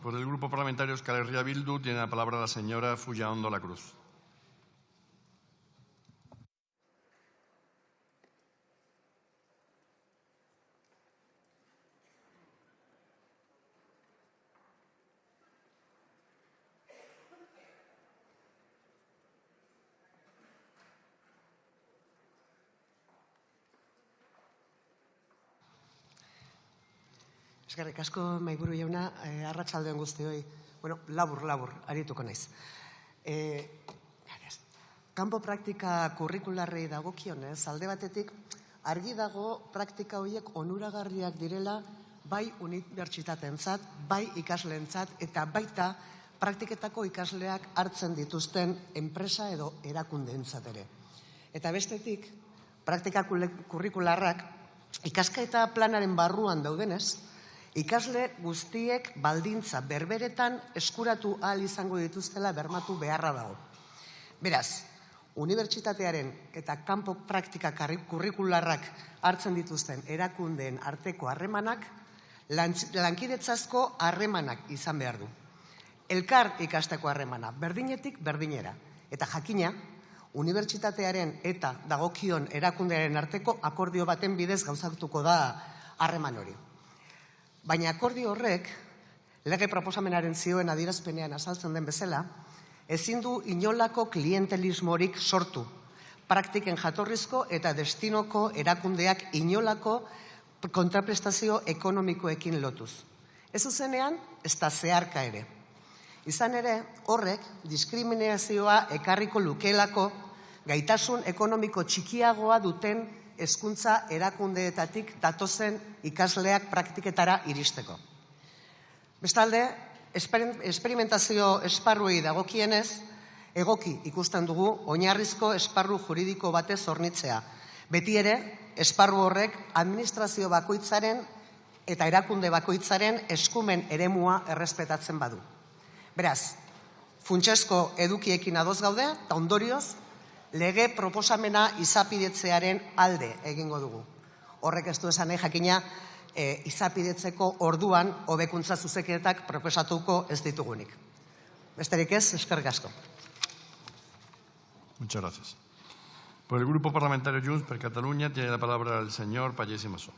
Por el Grupo Parlamentario Euskal Herria Bildu tiene la palabra la señora Fullaondo Lacruz. Eskerrik asko, mahaiburu jauna, arratsaldeon guztioi. Labur, arituko naiz. Kanpo praktika kurrikularrei dagokionez, alde batetik, argi dago praktika horiek onuragarriak direla bai unibertsitateentzat, bai ikasleentzat eta baita praktiketako ikasleak hartzen dituzten enpresa edo erakundeentzat ere. Eta bestetik, praktika kurrikularrak ikasketa planaren barruan daudenez, ikasle guztiek baldintza berberetan eskuratu ahal izango dituztela bermatu beharra dago. Beraz, unibertsitatearen eta kanpo praktika kurrikularrak hartzen dituzten erakundeen arteko harremanak lankidetzazko harremanak izan behar du. Elkar ikasteko harremana, berdinetik berdinera. Eta jakina, unibertsitatearen eta dagokion erakundearen arteko akordio baten bidez gauzatuko da harreman hori. Baina akordio horrek, lege proposamenaren zioen adierazpenean azaltzen den bezala, ezin du inolako klientelismorik sortu, praktiken jatorrizko eta destinoko erakundeak inolako kontraprestazio ekonomikoekin lotuz. Ez zuzenean, ez da zeharka ere. Izan ere, horrek diskriminazioa ekarriko lukeelako gaitasun ekonomiko txikiagoa duten hezkuntza erakundeetatik datozen ikasleak praktiketara iristeko. Bestalde, esperimentazio esparruei dagokienez, egoki ikusten dugu oinarrizko esparru juridiko batez hornitzea. Beti ere, esparru horrek administrazio bakoitzaren eta erakunde bakoitzaren eskumen eremua errespetatzen badu. Beraz, funtsezko edukiekin ados gaude, eta ondorioz, lege proposamena izapidetzearen alde egingo dugu. Horrek ez du esan nahi jakina izapidetzeko orduan hobekuntza zuzenketak proposatuko ez ditugunik. Besterik ez, eskerrik asko. Muchas gracias. Por el Grupo Parlamentario Junts per Catalunya tiene la palabra el señor Pallés y Masó.